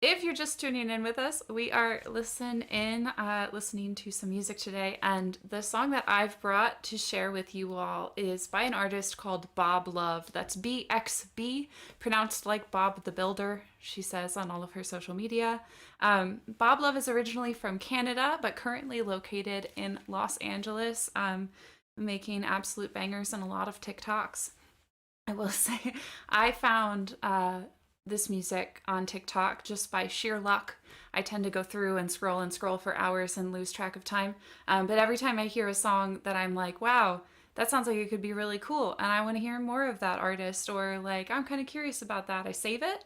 If you're just tuning in with us, we are listening to some music today, and the song that I've brought to share with you all is by an artist called Bob Love. That's BXB, pronounced like Bob the Builder, she says on all of her social media. Bob Love is originally from Canada, but currently located in Los Angeles, making absolute bangers and a lot of TikToks. I will say, I found this music on TikTok just by sheer luck. I tend to go through and scroll for hours and lose track of time. But every time I hear a song that I'm like, wow, that sounds like it could be really cool, and I want to hear more of that artist, or like, I'm kind of curious about that, I save it.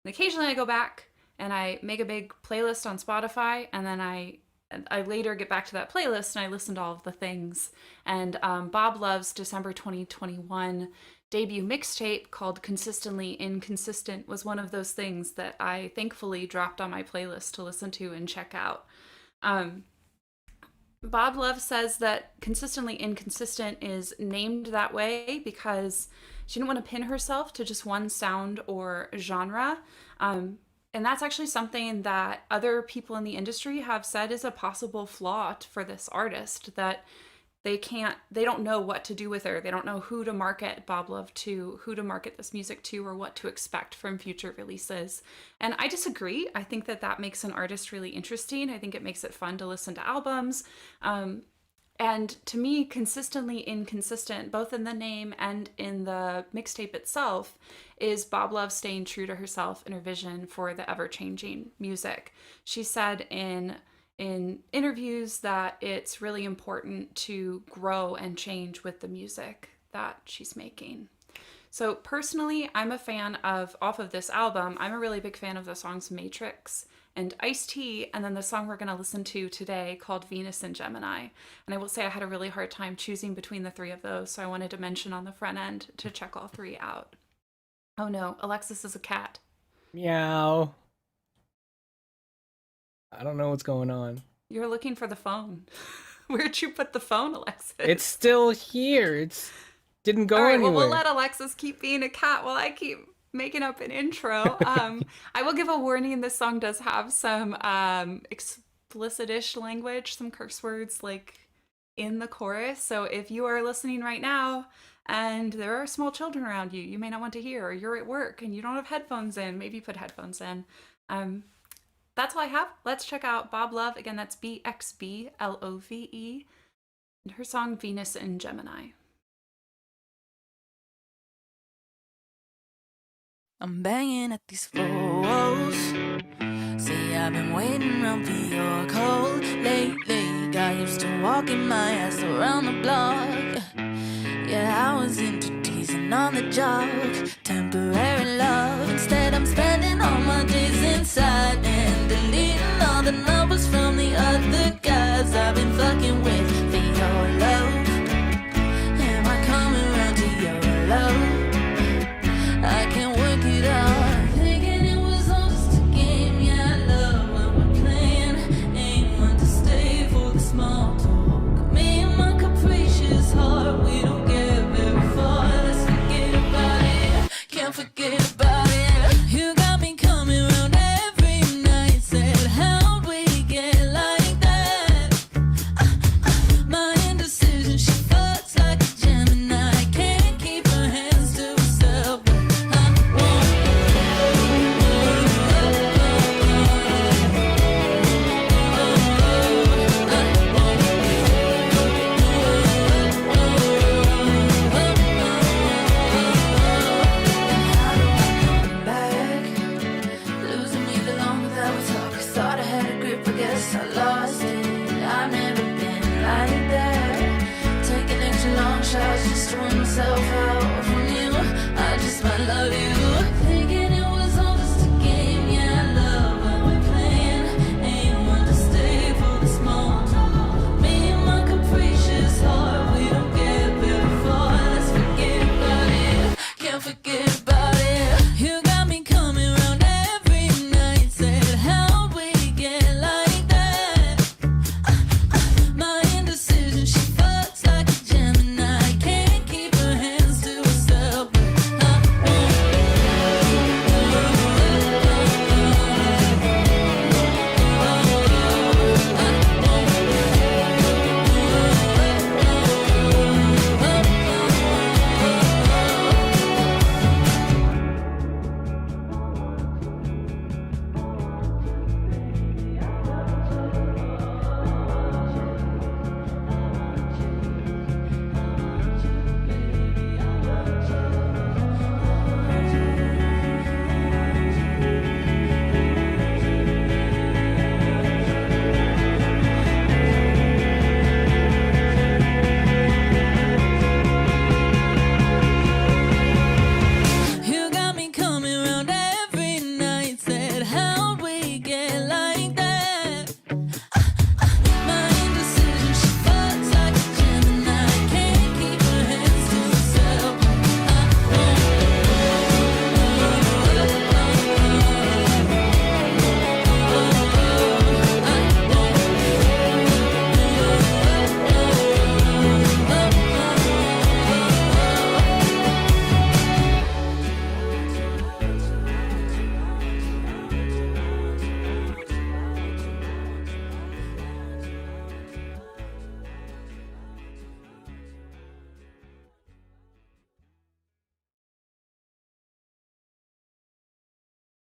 And occasionally I go back and I make a big playlist on Spotify, and then I later get back to that playlist and I listen to all of the things. And Bob Love's December 2021 debut mixtape called Consistently Inconsistent was one of those things that I thankfully dropped on my playlist to listen to and check out. Bob Love says that Consistently Inconsistent is named that way because she didn't want to pin herself to just one sound or genre. And that's actually something that other people in the industry have said is a possible flaw for this artist, that they don't know what to do with her. They don't know who to market Bob Love to, who to market this music to, or what to expect from future releases. And I disagree. I think that makes an artist really interesting. I think it makes it fun to listen to albums. And to me, Consistently Inconsistent, both in the name and in the mixtape itself, is Bob Love staying true to herself and her vision for the ever-changing music. She said in interviews that it's really important to grow and change with the music that she's making. So personally, I'm a fan of, off of this album, I'm a really big fan of the songs Matrix and Ice-T, and then the song we're going to listen to today called Venus and Gemini. And I will say I had a really hard time choosing between the three of those, so I wanted to mention on the front end to check all three out. Oh no, Alexis is a cat. Meow. I don't know what's going on. You're looking for the phone. Where'd you put the phone, Alexis? It's still here. It's didn't go all right, anywhere. Well, we'll let Alexis keep being a cat while I keep making up an intro. I will give a warning, this song does have some explicit-ish language, some curse words like in the chorus. So if you are listening right now and there are small children around you, you may not want to hear, or you're at work and you don't have headphones in, maybe put headphones in. That's all I have. Let's check out Bob Love. Again, that's BXB, Love, and her song Venus and Gemini. I'm banging at these four walls. See, I've been waiting around for your call lately. Got used to walking my ass around the block. Yeah, I was into teasing on the job. Temporary love. Instead, I'm spending all my days inside and deleting all the numbers from the other guys I've been fucking with for your love. Am I coming around to your love? I can't work it out. Thinking it was all just a game. Yeah, I love what we're playing. Ain't one to stay for the small talk. Me and my capricious heart, we don't get very far. Let's forget about it. Can't forget about it.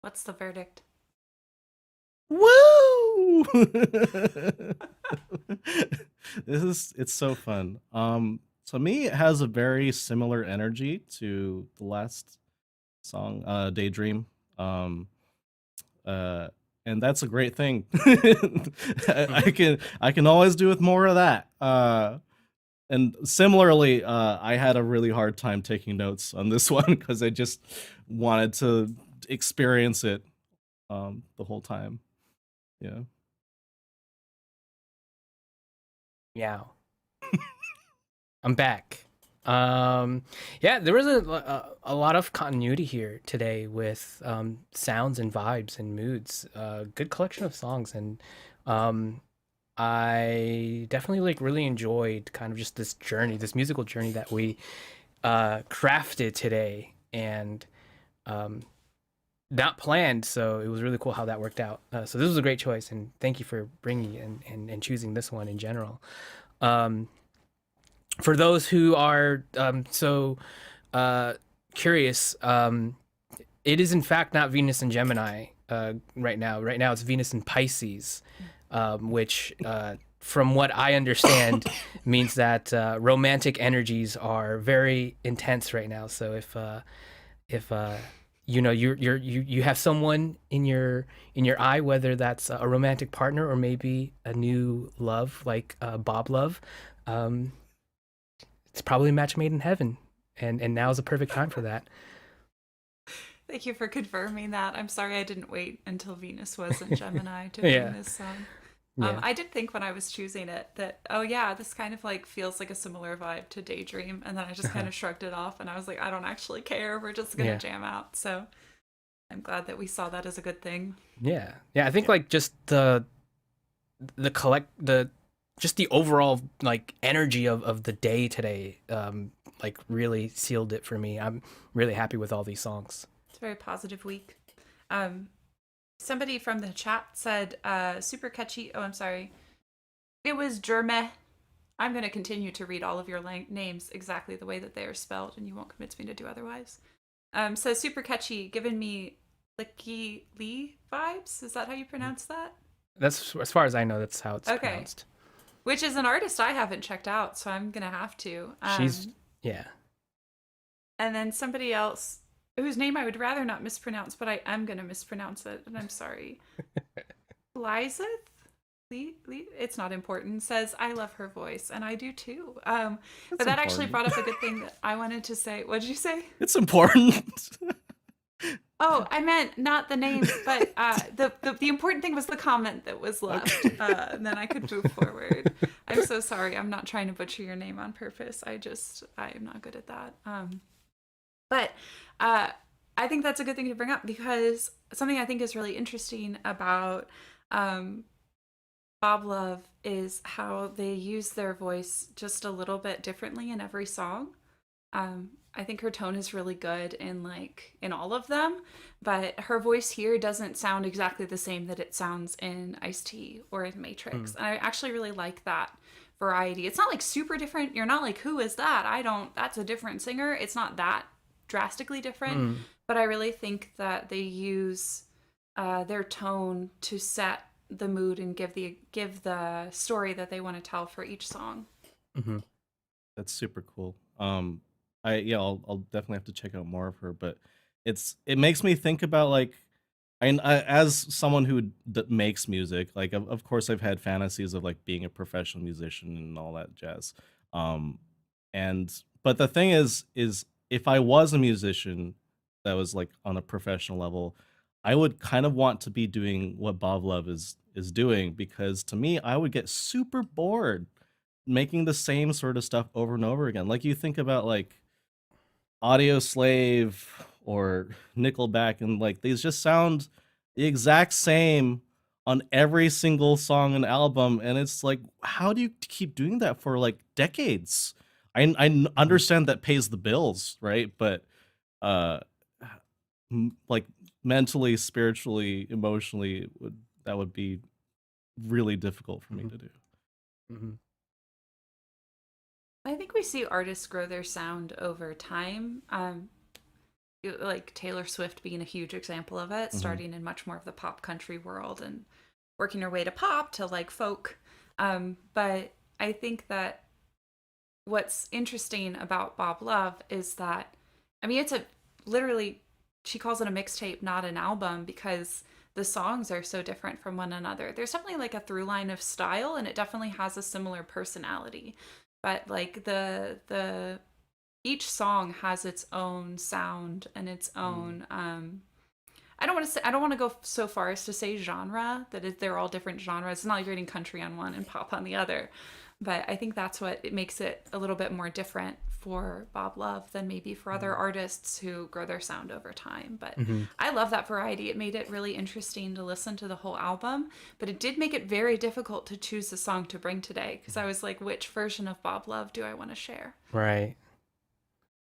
What's the verdict? Woo! It's so fun. To me, it has a very similar energy to the last song, Daydream. Um, uh, and that's a great thing. I can always do with more of that. And similarly, I had a really hard time taking notes on this one because I just wanted to experience it the whole time. Yeah. Meow. I'm back. Yeah, there was a lot of continuity here today with sounds and vibes and moods. Good collection of songs, and um, I definitely like really enjoyed kind of just this journey, this musical journey that we crafted today, and um, not planned. So it was really cool how that worked out. So this was a great choice, and thank you for bringing it and choosing this one in general. Um, for those who are so curious, it is in fact not Venus and Gemini right now. Right now, it's Venus and Pisces, which, from what I understand, means that romantic energies are very intense right now. So if you know you have someone in your eye, whether that's a romantic partner or maybe a new love like Bob Love, um, it's probably a match made in heaven, and now is a perfect time for that. Thank you for confirming that. I'm sorry I didn't wait until Venus was in Gemini to Yeah. bring this song. Yeah. I did think when I was choosing it that, oh yeah, this kind of like feels like a similar vibe to Daydream. And then I just kind of shrugged it off and I was like, I don't actually care. We're just going to Yeah. jam out. So I'm glad that we saw that as a good thing. Yeah. I think like just the just the overall like energy of the day today, like really sealed it for me. I'm really happy with all these songs. It's a very positive week. Somebody from the chat said, super catchy. Oh, I'm sorry. It was Germe. I'm going to continue to read all of your names exactly the way that they are spelled, and you won't convince me to do otherwise. Says super catchy, giving me Licky Lee vibes. Is that how you pronounce that? That's as far as I know. That's how it's Okay. pronounced. Which is an artist I haven't checked out, so I'm going to have to. She's yeah. And then somebody else whose name I would rather not mispronounce, but I am going to mispronounce it, and I'm sorry. Lizeth? It's not important, says, I love her voice, and I do too. But that actually brought up a good thing that I wanted to say. What did you say? It's important. Oh, I meant not the name, but the important thing was the comment that was left. And then I could move forward. I'm so sorry. I'm not trying to butcher your name on purpose. I am not good at that. But I think that's a good thing to bring up because something I think is really interesting about Bob Love is how they use their voice just a little bit differently in every song. I think her tone is really good in all of them, but her voice here doesn't sound exactly the same that it sounds in Ice-T or in Matrix. And I actually really like that variety. It's not like super different. You're not like, who is that? That's a different singer. It's not that drastically different, but I really think that they use their tone to set the mood and give the story that they want to tell for each song. Mm-hmm. That's super cool. I'll definitely have to check out more of her, but it makes me think about like as someone who makes music, like of course I've had fantasies of like being a professional musician and all that jazz. But the thing is if I was a musician that was like on a professional level, I would kind of want to be doing what Bob Love is doing, because to me I would get super bored making the same sort of stuff over and over again. Like you think about like Audio Slave or Nickelback, and like these just sound the exact same on every single song and album, and it's like, how do you keep doing that for like decades? I understand that pays the bills, right? But like mentally, spiritually, emotionally, that would be really difficult for me to do. Mm-hmm. I think we see artists grow their sound over time like Taylor Swift being a huge example of it, starting in much more of the pop country world and working her way to pop to like folk. But I think that what's interesting about Bob Love is that, I mean, it's a literally, she calls it a mixtape, not an album, because the songs are so different from one another. There's definitely like a through line of style, and it definitely has a similar personality. But like the each song has its own sound and its own I don't want to say, I don't want to go so far as to say genre, they're all different genres. It's not like you're getting country on one and pop on the other. But I think that's what it makes it a little bit more different for Bob Love than maybe for other artists who grow their sound over time. But I love that variety. It made it really interesting to listen to the whole album, but it did make it very difficult to choose a song to bring today, because I was like, which version of Bob Love do I want to share? Right.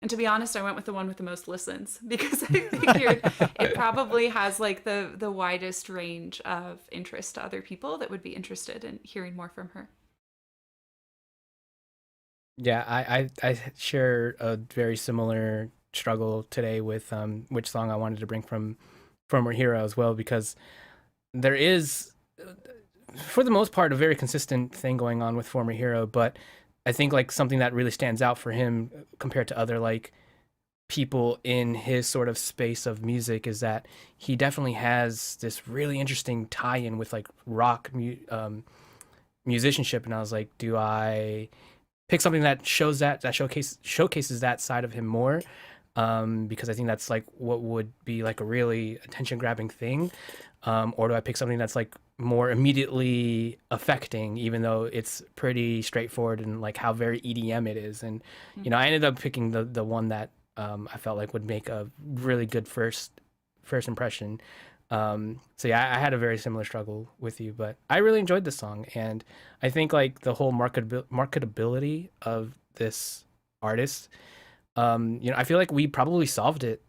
And to be honest, I went with the one with the most listens, because I figured it probably has like the widest range of interest to other people that would be interested in hearing more from her. Yeah, I share a very similar struggle today with which song I wanted to bring from Former Hero as well, because there is, for the most part, a very consistent thing going on with Former Hero, but I think like something that really stands out for him compared to other like people in his sort of space of music is that he definitely has this really interesting tie-in with like rock musicianship, and I was like, do I pick something that showcases that side of him more, because I think that's like what would be like a really attention grabbing thing, or do I pick something that's like more immediately affecting, even though it's pretty straightforward and like how very EDM it is. And you know, I ended up picking the one that I felt like would make a really good first impression. So yeah, I had a very similar struggle with you, but I really enjoyed this song, and I think like the whole marketability of this artist, you know, I feel like we probably solved it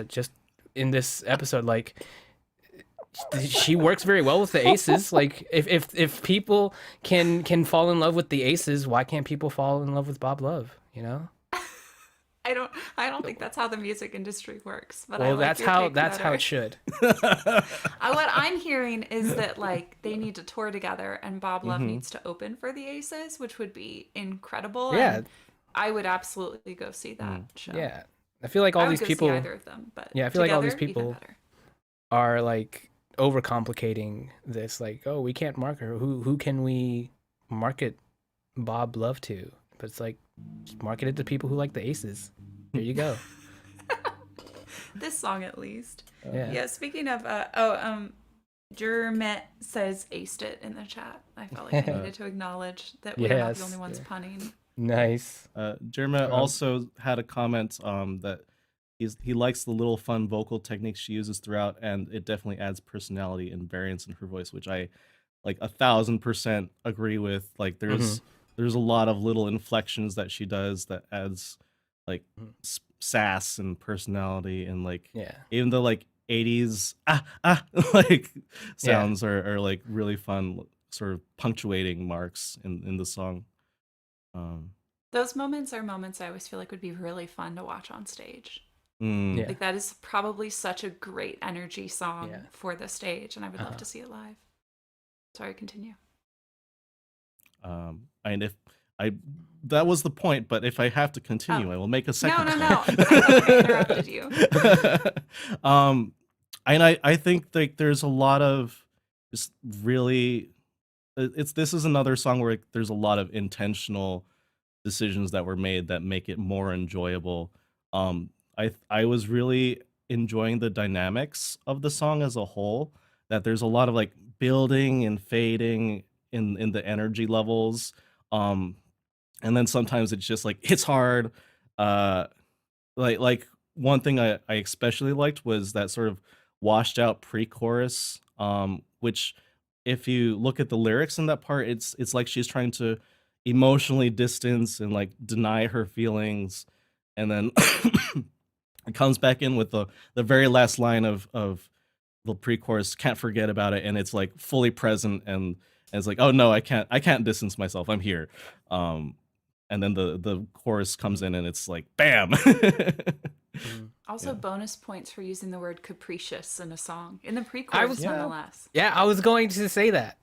just in this episode. Like, she works very well with the aces. Like, if people can fall in love with the aces, why can't people fall in love with Bob Love? You know? I don't think that's how the music industry works. But Well, I like that's how it should. What I'm hearing is that like they need to tour together, and Bob Love needs to open for the Aces, which would be incredible. Yeah. And I would absolutely go see that show. Yeah, I feel like all I would these go people. see either of them, but Yeah, I feel like all these together, even people better. are like overcomplicating this. Like, oh, we can't market her. Who can we market Bob Love to? But it's like, just market it to people who like the Aces. There you go. This song at least. Yeah. Yeah. Speaking of, Jermet says aced it in the chat. I felt like I needed to acknowledge that we're not the Yes. only ones punning. Nice. Jerma also had a comment that he likes the little fun vocal techniques she uses throughout, and it definitely adds personality and variance in her voice, which I like 1,000% agree with. Like there's a lot of little inflections that she does that adds like sass and personality, and like Yeah. even the like 80s like sounds are like really fun sort of punctuating marks in the song. Those moments are moments I always feel like would be really fun to watch on stage. Yeah. Like that is probably such a great energy song for the stage, and I would love to see it live. Sorry, continue. And if that was the point, but if I have to continue, I will make a second No. point. I interrupted you. And I think like there's a lot of just really, this is another song where there's a lot of intentional decisions that were made that make it more enjoyable. I was really enjoying the dynamics of the song as a whole, that there's a lot of like building and fading in the energy levels. And then sometimes it's just like hits hard. Like one thing I especially liked was that sort of washed out pre-chorus, which if you look at the lyrics in that part, it's like she's trying to emotionally distance and like deny her feelings, and then it comes back in with the very last line of the pre-chorus, can't forget about it, and it's like fully present, and it's like, oh no, I can't distance myself, I'm here. And then the chorus comes in and it's like bam. Also, Yeah. bonus points for using the word capricious in a song. In the I pre-chorus, was- nonetheless. Yeah, I was going to say that.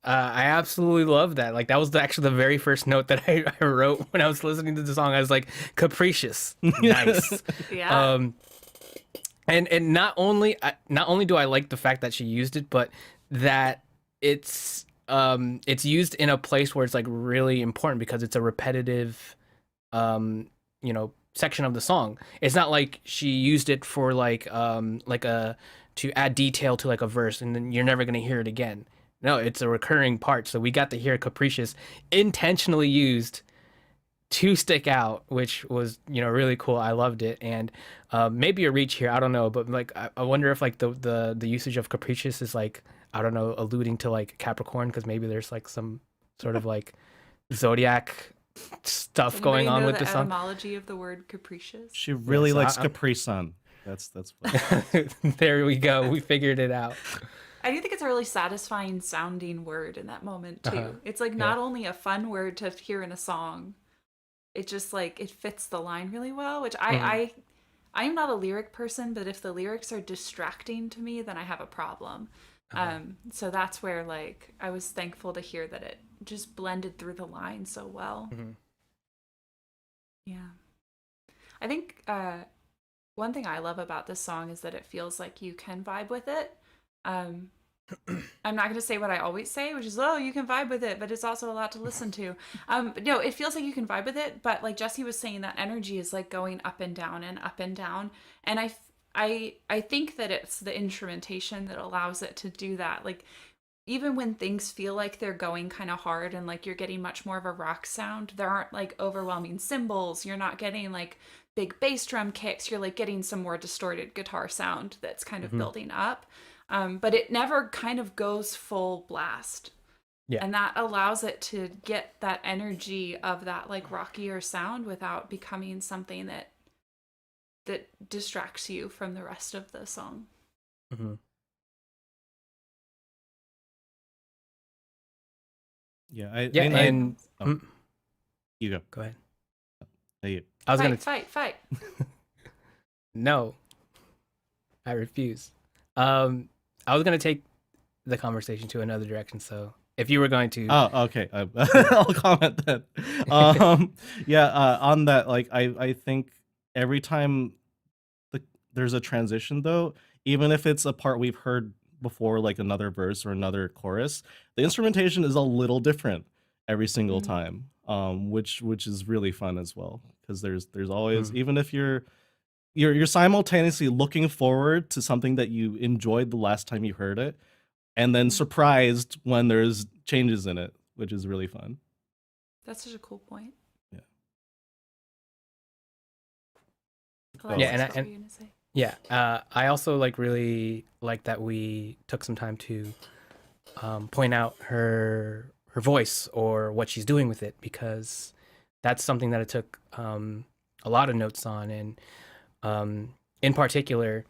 I absolutely love that. Like that was actually the very first note that I wrote when I was listening to the song. I was like, capricious, nice. Yeah. And not only do I like the fact that she used it, but that it's used in a place where it's like really important because it's a repetitive section of the song. It's not like she used it for like a to add detail to like a verse and then you're never gonna hear it again. No, it's a recurring part. So we got to hear Capricious intentionally used to stick out, which was really cool. I loved it, and maybe a reach here. I don't know, but like I wonder if like the usage of Capricious is like I don't know, alluding to like Capricorn because maybe there's like some sort of like zodiac stuff Does going anybody on know with the the song. etymology of the word capricious? She really so likes I- Capri Sun. That's what. There we go. We figured it out. I do think it's a really satisfying sounding word in that moment too. It's like not only a fun word to hear in a song, it just like it fits the line really well, which I am not a lyric person, but if the lyrics are distracting to me, then I have a problem. So that's where like I was thankful to hear that it just blended through the line so well. Yeah. I think one thing I love about this song is that it feels like you can vibe with it. I'm not going to say what I always say, which is, oh, you can vibe with it, but it's also a lot to listen to. No, it feels like you can vibe with it, but like Jesse was saying, that energy is like going up and down and up and down. And I think that it's the instrumentation that allows it to do that. Like, even when things feel like they're going kind of hard and like you're getting much more of a rock sound, there aren't like overwhelming cymbals. You're not getting like big bass drum kicks. You're like getting some more distorted guitar sound that's kind of building up. But it never kind of goes full blast. Yeah. And that allows it to get that energy of that like rockier sound without becoming something that distracts you from the rest of the song. Yeah, And you go. go ahead. Hey, I was gonna Fight. no. I refuse. I was gonna take the conversation to another direction. So if you were going to, Oh, okay. I'll comment then. On that, like I think every time there's a transition though, even if it's a part we've heard before, like another verse or another chorus, the instrumentation is a little different every single time. Which is really fun as well because there's always, even if you're simultaneously looking forward to something that you enjoyed the last time you heard it, and then surprised when there's changes in it, which is really fun. That's such a cool point. Yeah. Alexis, and I- what were you gonna say? yeah, I also like really like that we took some time to point out her voice or what she's doing with it because that's something that I took a lot of notes on, and in particular,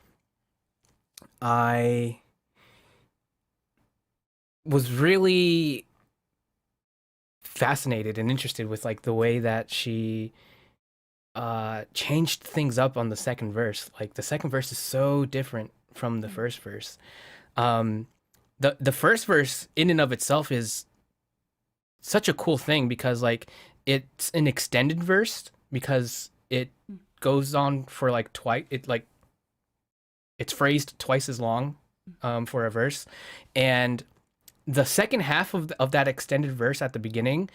I was really fascinated and interested with like the way that she changed things up on the second verse. Like the second verse is so different from the first verse. The first verse in and of itself is such a cool thing because like it's an extended verse because it goes on for like twice. It's phrased twice as long for a verse, and the second half of that extended verse at the beginning,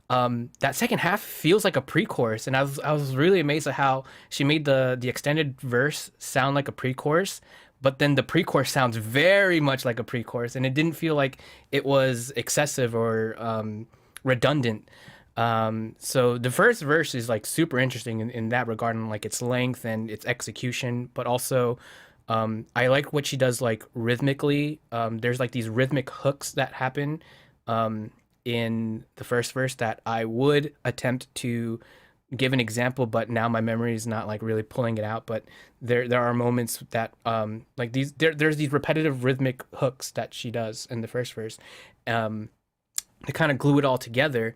that second half feels like a pre-chorus, and I was really amazed at how she made the extended verse sound like a pre-chorus, but then the pre-chorus sounds very much like a pre-chorus, and it didn't feel like it was excessive or redundant. So the first verse is like super interesting in that regard, and like its length and its execution, but also I like what she does like rhythmically. There's like these rhythmic hooks that happen in the first verse that I would attempt to give an example, but now my memory is not like really pulling it out. But there are moments that like there's these repetitive rhythmic hooks that she does in the first verse to kind of glue it all together.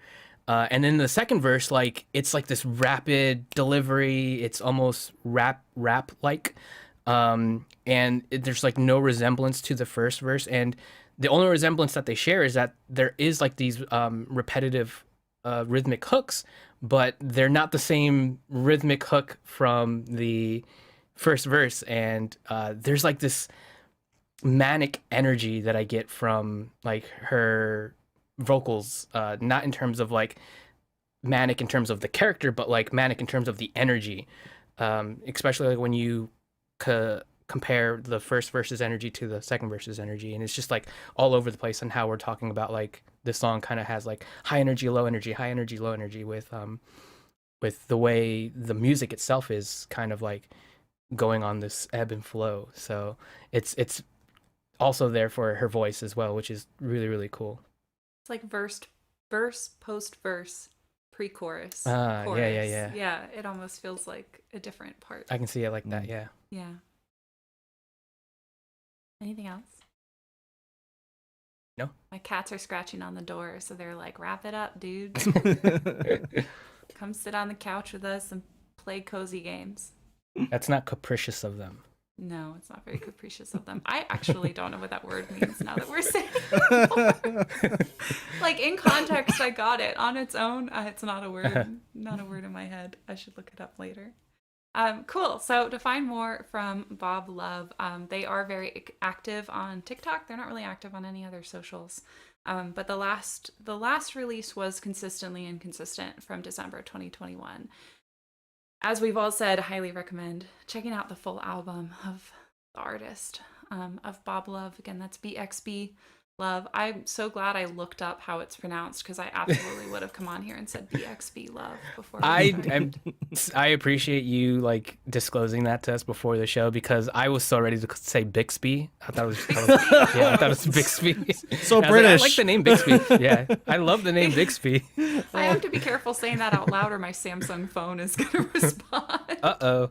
And then the second verse, like it's like this rapid delivery. It's almost rap like, there's like no resemblance to the first verse. And the only resemblance that they share is that there is like these repetitive rhythmic hooks, but they're not the same rhythmic hook from the first verse. And there's like this manic energy that I get from like her vocals, not in terms of like manic in terms of the character, but like manic in terms of the energy, especially like when you compare the first verse's energy to the second verse's energy, and it's just like all over the place. And how we're talking about like this song kind of has like high energy, low energy, high energy, low energy, with the way the music itself is kind of like going on this ebb and flow. So it's also there for her voice as well, which is really, really cool. It's like verse, post verse, pre-chorus, Yeah, chorus. yeah. Yeah, it almost feels like a different part. I can see it like that, yeah. Yeah. Anything else? No. My cats are scratching on the door, so they're like, wrap it up, dude. Come sit on the couch with us and play cozy games. That's not capricious of them. No, it's not very capricious of them. I actually don't know what that word means now that we're saying it. Like in context, I got it. On its own, it's not a word. Not a word in my head. I should look it up later. Cool. So to find more from Bob Love, they are very active on TikTok. They're not really active on any other socials. But the last release was consistently inconsistent from December 2021. As we've all said, highly recommend checking out the full album of the artist, of Bob Love. Again, that's BXB Love. I'm so glad I looked up how it's pronounced, because I absolutely would have come on here and said BXB Love before. I appreciate you like disclosing that to us before the show, because I was so ready to say Bixby. I thought it was Bixby. So I British. I like the name Bixby. Yeah, I love the name Bixby. I have to be careful saying that out loud, or my Samsung phone is going to respond. Uh-oh.